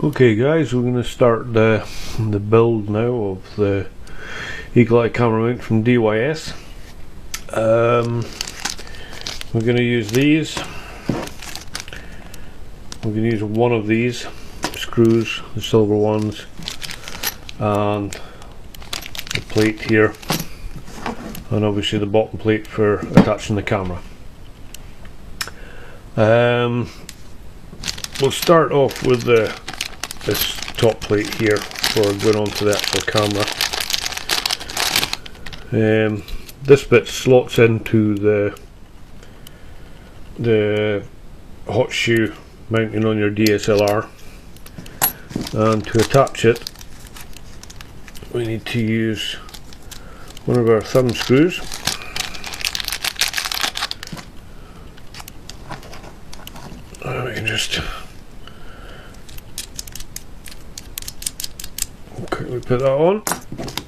Okay guys, we're going to start the build now of the Eagle Eye camera mount from DYS. We're going to use these. We're going to use one of these screws, the silver ones, and the plate here, and obviously the bottom plate for attaching the camera. We'll start off with this top plate here for going onto the actual camera. This bit slots into the hot shoe mounting on your DSLR, and to attach it we need to use one of our thumb screws. We can just quickly put that on,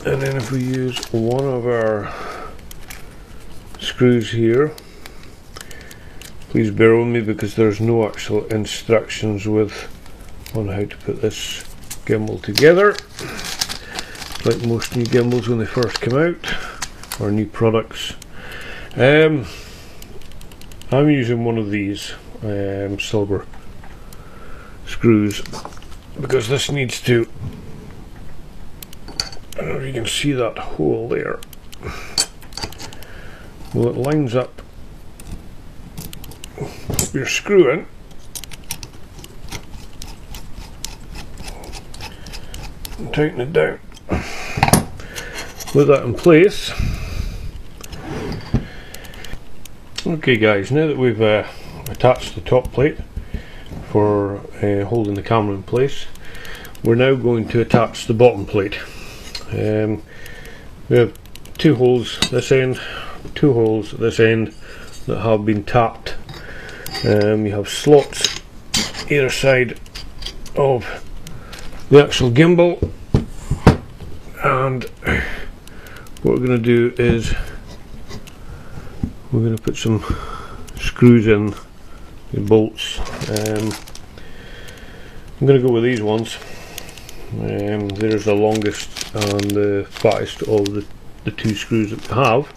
and then if we use one of our screws here, please bear with me because there's no actual instructions on how to put this gimbal together, like most new gimbals when they first come out, or new products. I'm using one of these silver screws because this needs to, I don't know if you can see that hole there. Well, it lines up. Put your screw in, and tighten it down. With that in place. Okay guys, now that we've attached the top plate for holding the camera in place, we're now going to attach the bottom plate. We have two holes this end, two holes at this end that have been tapped. You have slots either side of the actual gimbal, and what we're going to do is we're going to put some screws in, the bolts. I'm going to go with these ones. There's the longest and the fattest of the two screws that we have.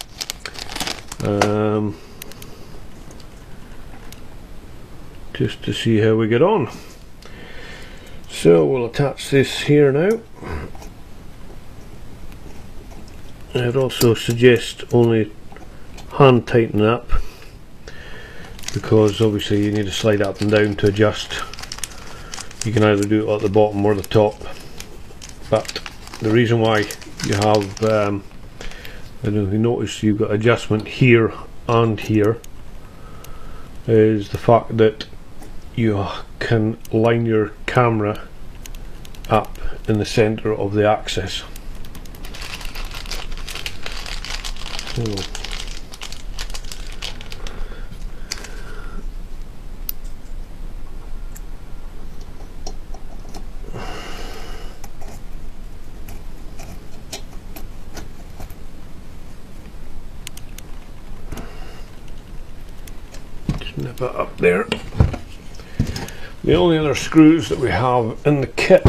Just to see how we get on. So we'll attach this here now. I'd also suggest only hand tightening up, because obviously you need to slide up and down to adjust. You can either do it at the bottom or the top, but the reason why you have, I don't know if you notice, you've got adjustment here and here, is the fact that you can line your camera up in the center of the axis. So just nip it up there. The only other screws that we have in the kit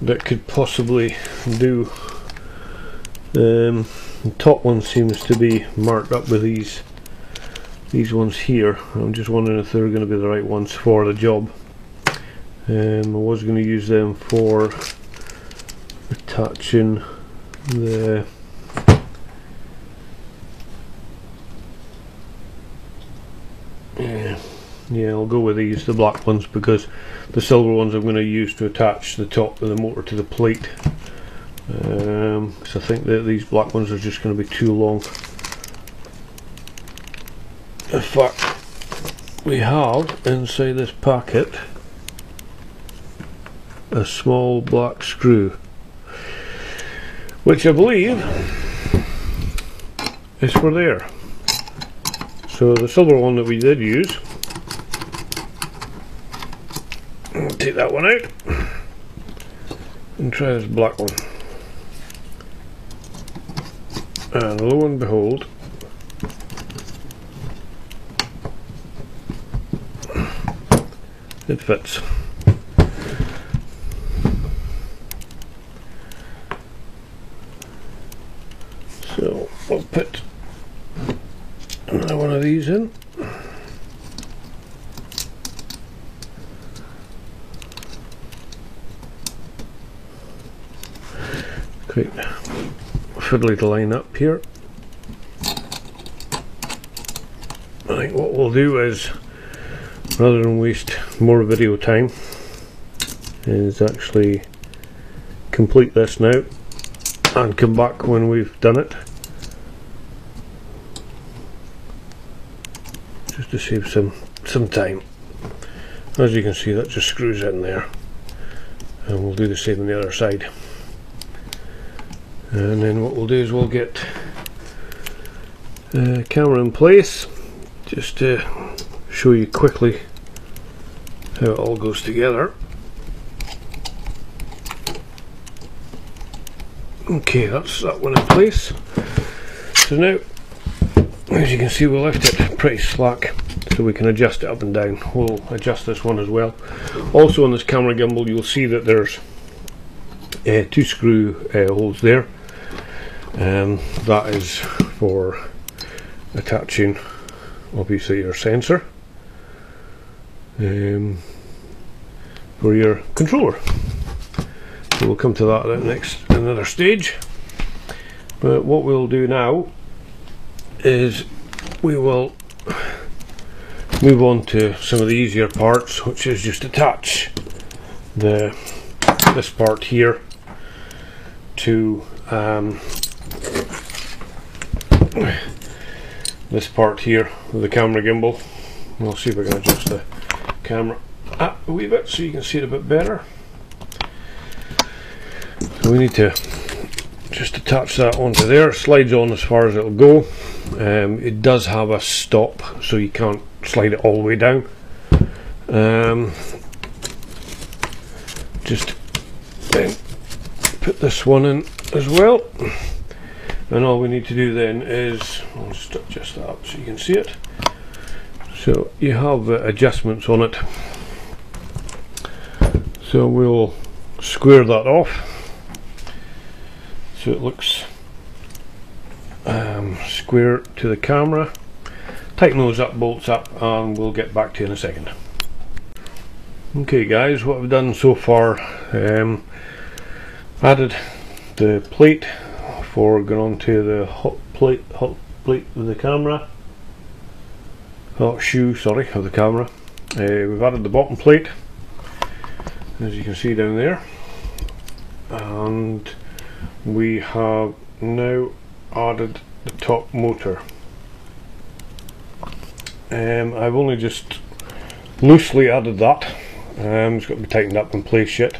that could possibly do, the top one seems to be marked up with these ones here. I'm just wondering if they're going to be the right ones for the job. I was going to use them for attaching the yeah, I'll go with these, the black ones, because the silver ones I'm going to use to attach the top of the motor to the plate. So I think that these black ones are just going to be too long. In fact, we have inside this packet a small black screw, which I believe is for there. So the silver one that we did use, take that one out and try this black one, and lo and behold, it fits. we'll put another one of these in. Quite fiddly to line up here. I think what we'll do is, rather than waste more video time, is actually complete this now and come back when we've done it, just to save some time. As you can see, that just screws in there, and we'll do the same on the other side. And then what we'll do is we'll get the camera in place, just to show you quickly how it all goes together. Okay, that's that one in place. So now, as you can see, we'll left it pretty slack so we can adjust it up and down. We'll adjust this one as well. Also on this camera gimbal, you'll see that there's 2 screw holes there. That is for attaching, obviously, your sensor for your controller. So we'll come to that at another stage. But what we'll do now is we will move on to some of the easier parts, which is just attach this part here to this part here with the camera gimbal. We'll see if we can adjust the camera up a wee bit so you can see it a bit better. So we need to just attach that onto there. It slides on as far as it'll go. It does have a stop, so you can't slide it all the way down. Just then put this one in as well, and all we need to do then is, I'll just adjust that up so you can see it. So you have adjustments on it, so we'll square that off so it looks square to the camera. Tighten those up, bolts up, and we'll get back to you in a second. Okay guys, what I've done so far, added the plate for going onto the hot plate with the camera, hot shoe, sorry, of the camera. We've added the bottom plate, as you can see down there, and we have now added the top motor. I've only just loosely added that. It's got to be tightened up in place yet,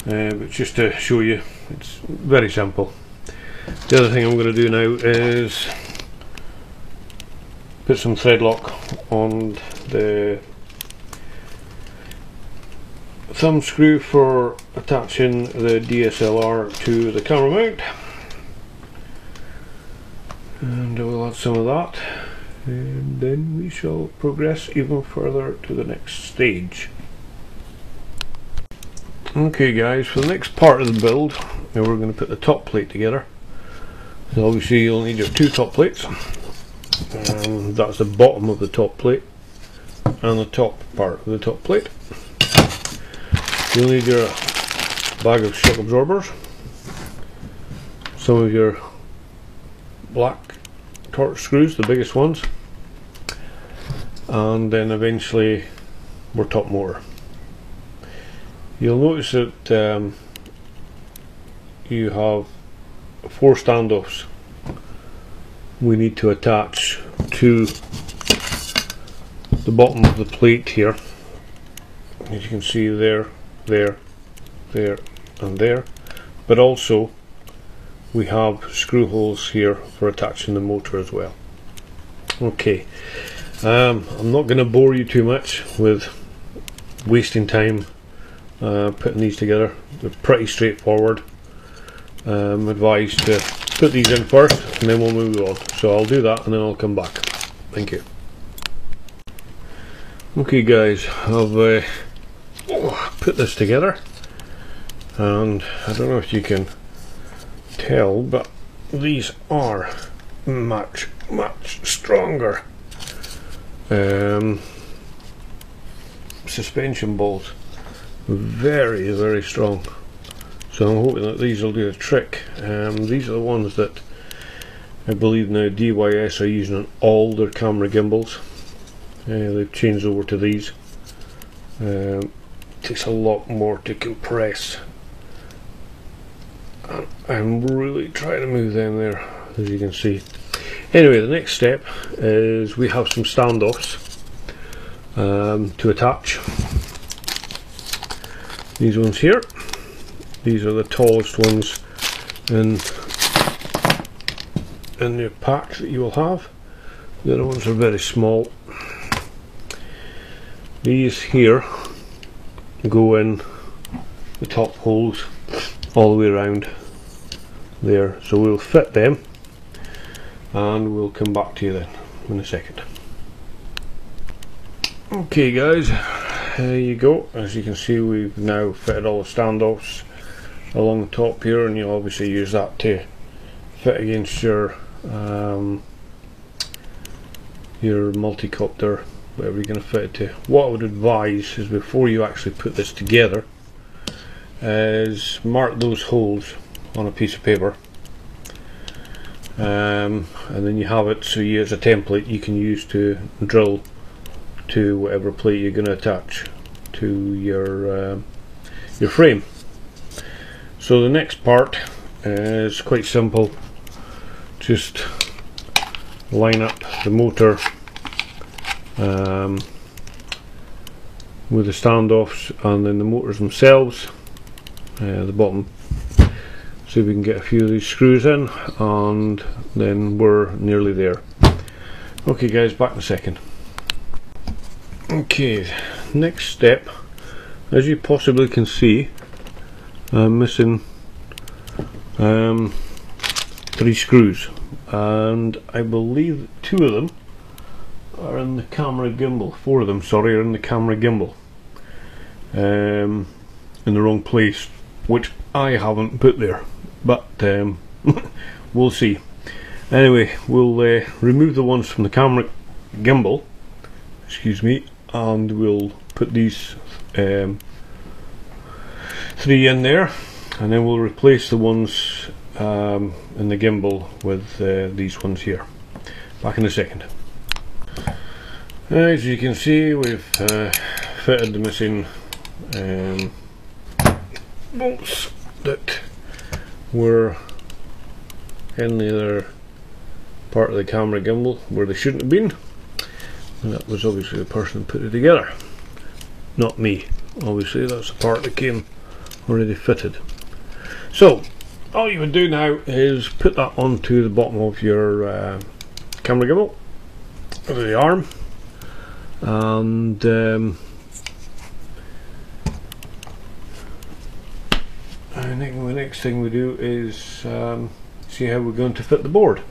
but just to show you, it's very simple. The other thing I'm going to do now is put some thread lock on the thumb screw for attaching the DSLR to the camera mount, and we'll add some of that, and then we shall progress even further to the next stage. Okay guys, for the next part of the build, now we're going to put the top plate together. So obviously you'll need your 2 top plates, and that's the bottom of the top plate and the top part of the top plate. You'll need your bag of shock absorbers, some of your black torque screws, the biggest ones, and then eventually our top motor. You'll notice that you have 4 standoffs we need to attach to the bottom of the plate here, as you can see there, there, and there, but also we have screw holes here for attaching the motor as well. Okay, I'm not going to bore you too much with wasting time putting these together. They're pretty straightforward. I'm advised to put these in first and then we'll move on. So I'll do that and then I'll come back. Thank you. Okay guys, I've put this together, and I don't know if you can tell, but these are much stronger suspension balls, very strong. So I'm hoping that these will do the trick. These are the ones that I believe now DYS are using on all their camera gimbals. They've changed over to these. Takes a lot more to compress. I'm really trying to move them there, as you can see. Anyway, the next step is we have some standoffs to attach. These ones here. These are the tallest ones in the pack that you will have. The other ones are very small. These here go in the top holes all the way around there, so we'll fit them and we'll come back to you then in a second. Okay guys, there you go. As you can see, we've now fitted all the standoffs along the top here, and you'll obviously use that to fit against your multi-copter, whatever you're going to fit it to. What I would advise is, before you actually put this together, is mark those holes on a piece of paper, and then you have it so you, as a template, you can use to drill to whatever plate you're going to attach to your frame. So the next part is quite simple. Just line up the motor with the standoffs and then the motors themselves, the bottom. See if we can get a few of these screws in, and then we're nearly there. Okay guys, back in a second. Okay, next step, as you possibly can see, I'm missing 3 screws, and I believe 2 of them are in the camera gimbal. 4 of them, sorry, are in the camera gimbal, in the wrong place, which I haven't put there, but we'll see. Anyway, we'll remove the ones from the camera gimbal, excuse me, and we'll put these 3 in there, and then we'll replace the ones in the gimbal with these ones here. Back in a second. As you can see, we've fitted the missing bolts that were in the other part of the camera gimbal where they shouldn't have been, and that was obviously the person who put it together, not me. Obviously that's the part that came already fitted. So all you would do now is put that onto the bottom of your camera gimbal, the arm, and I think the next thing we do is see how we're going to fit the board.